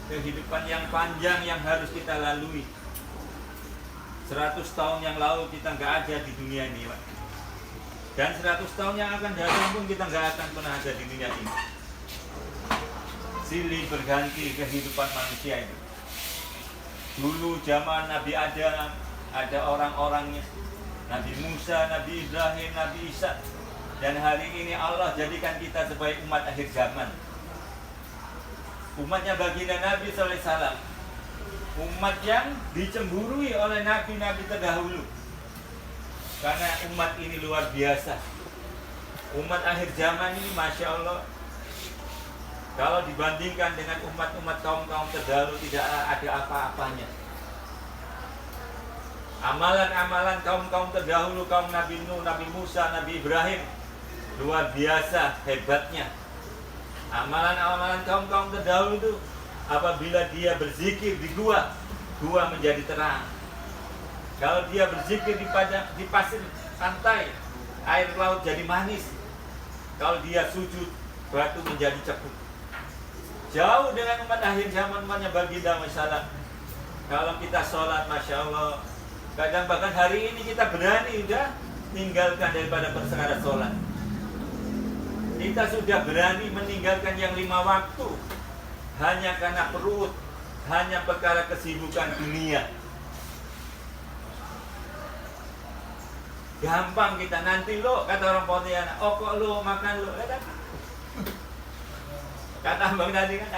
kehidupan yang panjang yang harus kita lalui. 100 tahun yang lalu kita nggak ada di dunia ini, Pak. Dan 100 tahun yang akan datang pun kita nggak akan pernah ada di dunia ini. Silih berganti kehidupan manusia itu. Dulu zaman Nabi Adam ada orang-orangnya, Nabi Musa, Nabi Ibrahim, Nabi Isa. Dan hari ini Allah jadikan kita sebagai umat akhir zaman. Umatnya baginda Nabi SAW, umat yang dicemburui oleh nabi-nabi terdahulu. Karena umat ini luar biasa. Umat akhir zaman ini Masya Allah, kalau dibandingkan dengan umat-umat kaum-kaum terdahulu tidak ada apa-apanya. Amalan-amalan kaum-kaum terdahulu, kaum Nabi Nuh, Nabi Musa, Nabi Ibrahim, luar biasa hebatnya. Amalan-amalan kaum-kaum terdahulu itu, apabila dia berzikir di gua, gua menjadi terang. Kalau dia berzikir di pasir pantai, air laut jadi manis. Kalau dia sujud, batu menjadi cepu. Jauh dengan umat akhir zaman, umatnya baginda masalah. Kalau kita sholat, Masya Allah, kadang bahkan hari ini kita berani udah tinggalkan daripada perkara sholat. Kita sudah berani meninggalkan yang 5 waktu hanya karena perut, hanya perkara kesibukan dunia. Gampang kita, nanti lo, kata orang Pontianak, oh kok lo makan lo, kata abang tadi kan,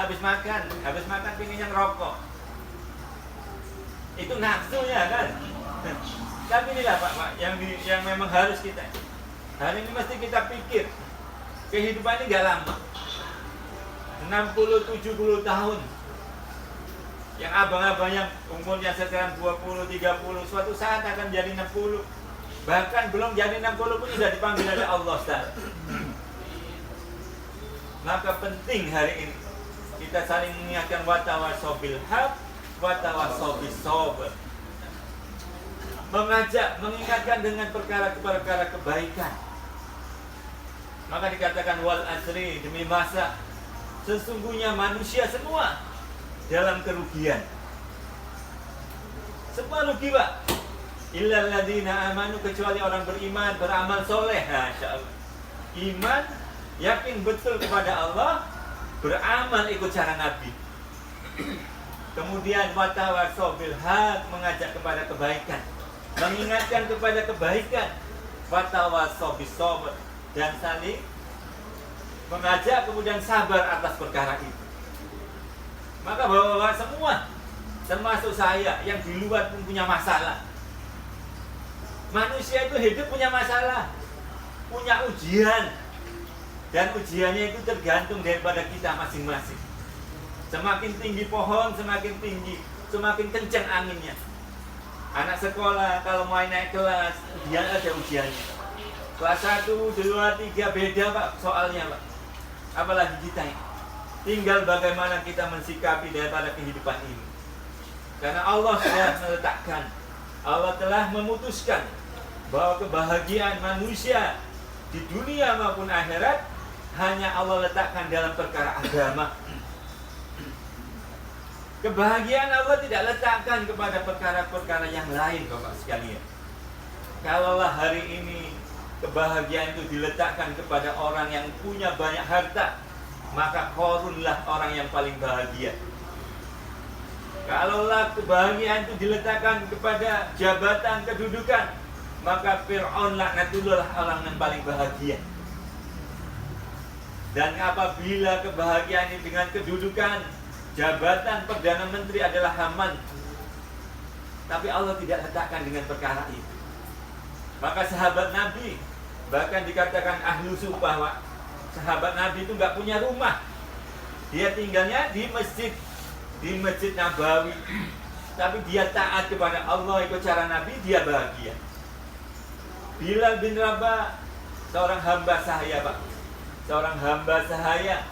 habis makan pinginnya ngerokok. Itu nafsunya kan. Tapi inilah Pak, yang memang harus kita, hari ini mesti kita pikir, kehidupan ini gak lama, 60-70 tahun. Yang abang-abang yang umurnya sekarang 20-30, suatu saat akan jadi 60. Bahkan belum jadi 60 pun sudah dipanggil oleh Allah, Ustaz. Maka penting hari ini kita saling mengingatkan watawasau bil haq, watawasau bis sabr. Mengajak, mengingatkan dengan perkara-perkara kebaikan. Maka dikatakan wal asri, demi masa, sesungguhnya manusia semua dalam kerugian. Semua rugi, Pak. Illal ladzina amanu, kecuali orang beriman, beramal soleh. Masya Allah. Iman, yakin betul kepada Allah, beramal ikut cara Nabi. Kemudian watawasau bil haq, mengajak kepada kebaikan, mengingatkan kepada kebaikan. Watawasau bis sabr, dan saling mengajak kemudian sabar atas perkara itu. Maka bapak-bapak semua, termasuk saya yang di luar pun punya masalah. Manusia itu hidup punya masalah, punya ujian. Dan ujiannya itu tergantung daripada kita masing-masing. Semakin tinggi pohon, semakin tinggi, semakin kencang anginnya. Anak sekolah kalau mau naik kelas, dia ada ujiannya. Kelas 1, 2, 3 beda Pak soalnya Pak. Apalagi kita ini. Tinggal bagaimana kita mensikapi daripada kehidupan ini. Karena Allah sudah meletakkan, Allah telah memutuskan bahwa kebahagiaan manusia di dunia maupun akhirat hanya Allah letakkan dalam perkara agama. Kebahagiaan Allah tidak letakkan kepada perkara-perkara yang lain, Bapak sekalian. Kalaulah hari ini kebahagiaan itu diletakkan kepada orang yang punya banyak harta, maka Qarunlah orang yang paling bahagia. Kalaulah kebahagiaan itu diletakkan kepada jabatan, kedudukan, maka Fir'aun laknatullah orang yang paling bahagia. Dan apabila kebahagiaan ini dengan kedudukan, jabatan Perdana Menteri adalah Haman, tapi Allah tidak letakkan dengan perkara itu. Maka sahabat Nabi, bahkan dikatakan ahlu sumpah, Pak, sahabat Nabi itu nggak punya rumah. Dia tinggalnya di Masjid Nabawi. Tapi dia taat kepada Allah, ikut cara Nabi, dia bahagia. Bilal bin Rabah, seorang hamba sahaya Pak, seorang hamba sahaya,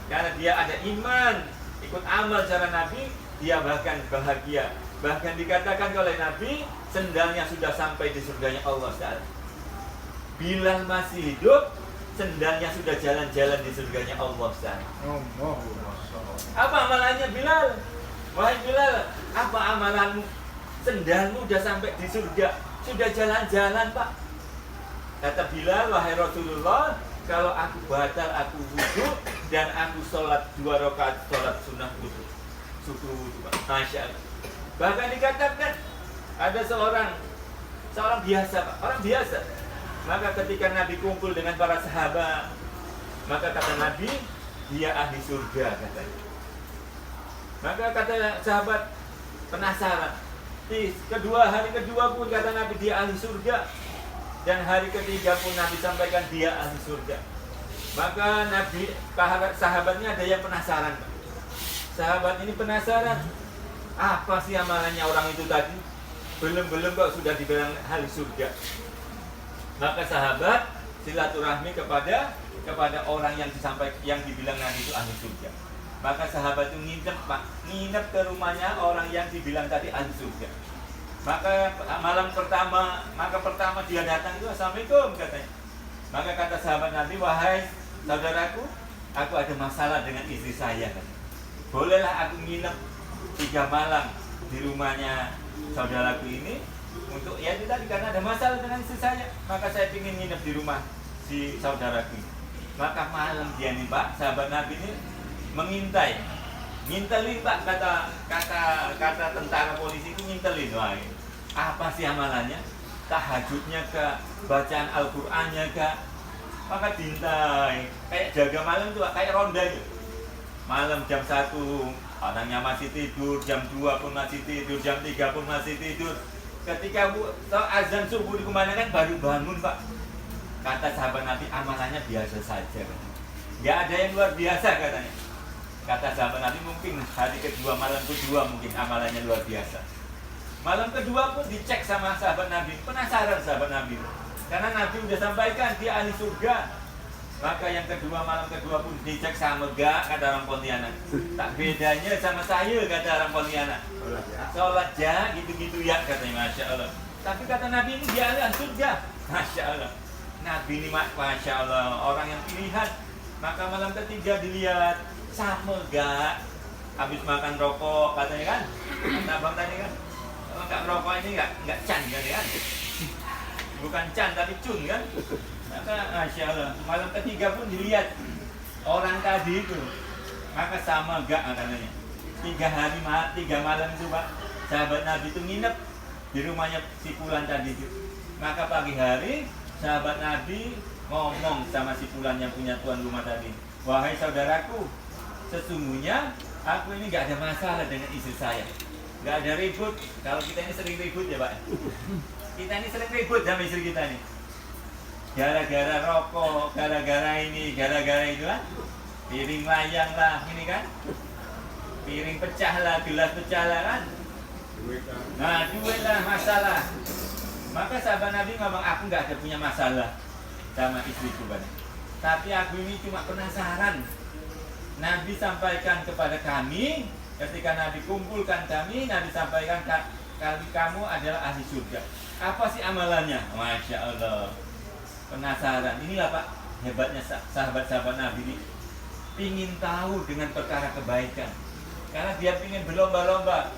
karena dia ada iman, ikut amal cara Nabi, dia bahkan bahagia. Bahkan dikatakan oleh Nabi, sendalnya sudah sampai di surganya Allah Ta'ala. Bilal masih hidup, sendalnya sudah jalan-jalan di surganya Allah Ta'ala. Apa amalannya Bilal? Wahai Bilal, apa amalanmu? Sendalmu udah sampai di surga, sudah jalan-jalan Pak. Kata Bilal, wahai Rasulullah, kalau aku batal, aku wudhu dan aku sholat 2 rakaat sholat sunnah wudhu, syukur wudhu Pak. Masya Allah. Bahkan dikatakan ada seorang biasa Pak, orang biasa. Maka ketika Nabi kumpul dengan para sahabat, maka kata Nabi, dia ahli surga katanya. Maka kata sahabat penasaran. Di hari kedua pun kata Nabi dia ahli surga. Dan hari ketiga pun Nabi sampaikan dia ahli surga. Maka Nabi, sahabatnya ada yang penasaran. Sahabat ini penasaran, apa sih amalannya orang itu tadi? Belum kok sudah dibilang ahli surga. Maka sahabat silaturahmi kepada orang yang dibilang Nabi itu ahli surga. Maka sahabat itu nginep ke rumahnya orang yang dibilang tadi ahli surga. Maka pertama dia datang itu, Assalamualaikum katanya. Maka kata sahabat Nabi, wahai saudaraku, aku ada masalah dengan istri saya katanya. Bolehlah aku nginep 3 malam di rumahnya saudaraku ini untuk ya itu tadi karena ada masalah dengan istri saya. Maka saya ingin nginep di rumah si saudaraku. Maka malam dia nih Pak, sahabat Nabi ini mengintai. Ngintelin Pak, kata tentara polisi itu ngintelin. Wah, apa sih amalannya? Tahajudnya kah? Bacaan Al-Qur'annya kah? Maka diintai. Kayak jaga malam tuh, kayak ronda gitu. Malam jam 1 orangnya masih tidur, jam 2 pun masih tidur, jam 3 pun masih tidur. Ketika azan subuh dikumandangkan baru bangun Pak. Kata sahabat Nabi, amalannya biasa saja. Nggak ada yang luar biasa katanya. Kata sahabat Nabi, mungkin hari kedua, malam kedua mungkin amalannya luar biasa. Malam kedua pun dicek sama sahabat Nabi. Penasaran sahabat Nabi, karena Nabi udah sampaikan dia ahli surga. Maka yang kedua, malam kedua pun dicek, sama gak kata orang Pontianak. Tak bedanya sama saya kata orang Pontianak. Sholat ya, gitu-gitu ya katanya. Masya Allah. Tapi kata Nabi ini dia ahli surga. Masya Allah. Nabi ini Masya Allah, orang yang pilihan. Maka malam ketiga dilihat, sama gak habis makan rokok katanya kan? Kata abang tadi kan, kalau nggak merokok ini nggak can kan? Bukan can tapi cun kan? Maka Masya Allah, malam ketiga pun dilihat orang tadi itu. Maka sama gak katanya? 3 malam itu Pak, sahabat Nabi itu nginep di rumahnya si Fulan tadi itu. Maka pagi hari sahabat Nabi ngomong sama si Fulan yang punya tuan rumah tadi, wahai saudaraku, sesungguhnya aku ini gak ada masalah dengan istri saya, gak ada ribut. Kalau kita ini sering ribut ya Pak, kita ini sering ribut sama istri kita nih, gara-gara rokok, gara-gara ini, gara-gara itu kan, piring layang lah ini kan, piring pecah lah, gelas pecah lah kan, nah duit lah masalah. Maka sahabat Nabi ngomong, aku gak ada punya masalah sama istriku Pak, tapi aku ini cuma penasaran. Nabi sampaikan kepada kami, ketika Nabi kumpulkan kami, Nabi sampaikan kamu adalah ahli surga. Apa sih amalannya? Masya Allah. Penasaran. Inilah Pak, hebatnya sahabat-sahabat Nabi ini. Pingin tahu dengan perkara kebaikan. Karena dia pingin berlomba-lomba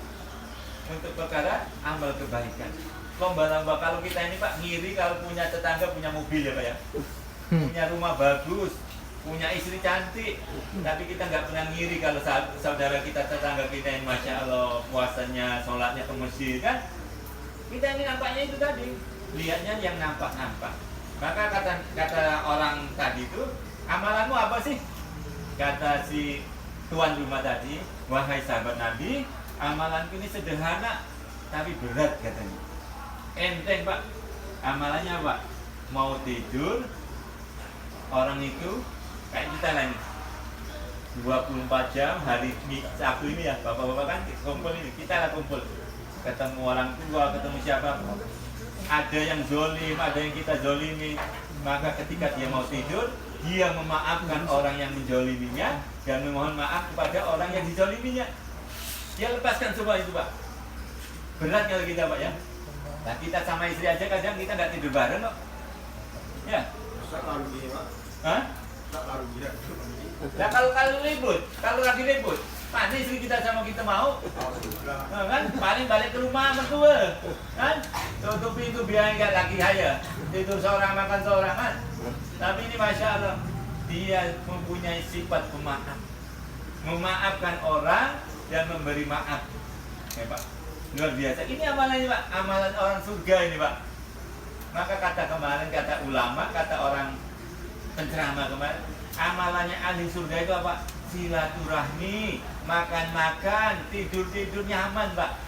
untuk perkara amal kebaikan. Lomba-lomba, kalau kita ini Pak, ngiri kalau punya tetangga, punya mobil ya Pak ya. Punya rumah bagus, punya istri cantik, tapi kita nggak pernah ngiri kalau saudara kita, tetangga kita yang Masya Allah puasanya, sholatnya ke masjid kan. Kita ini nampaknya itu tadi, lihatnya yang nampak-nampak. Maka kata orang tadi itu, amalanmu apa sih? Kata si tuan rumah tadi, wahai sahabat Nabi, amalanku ini sederhana tapi berat katanya. Enteng Pak, amalannya Pak, mau tidur orang itu kayak kita lah ini 24 jam hari Sabtu ini ya bapak-bapak kan kumpul ini, kita lah kumpul, ketemu orang tua, ketemu siapa, ada yang zolim, ada yang kita zolimi. Maka ketika dia mau tidur, dia memaafkan orang yang menzoliminya dan memohon maaf kepada orang yang dizoliminya. Dia lepaskan semua itu Pak. Berat kalau kita Pak ya. Nah kita sama istri aja kadang kita nggak tidur bareng kok. Ya. Hah? Nah kalau ribut, kalau lagi ribut, mana istri kita sama kita mau? Nah, kan paling balik ke rumah mertua, kan? Tutup pintu biar nggak lagi aja. Tidur seorang makan seorang kan? Tapi ini masya Allah, dia mempunyai sifat pemaaf, memaafkan orang dan memberi maaf, ya Pak. Luar biasa. Ini amalannya Pak, amalan orang surga ini Pak. Maka kata kemarin, kata ulama, kata orang penceramah kemarin, amalannya ahli surga itu apa? Silaturahmi, makan-makan, tidur-tidur nyaman Pak.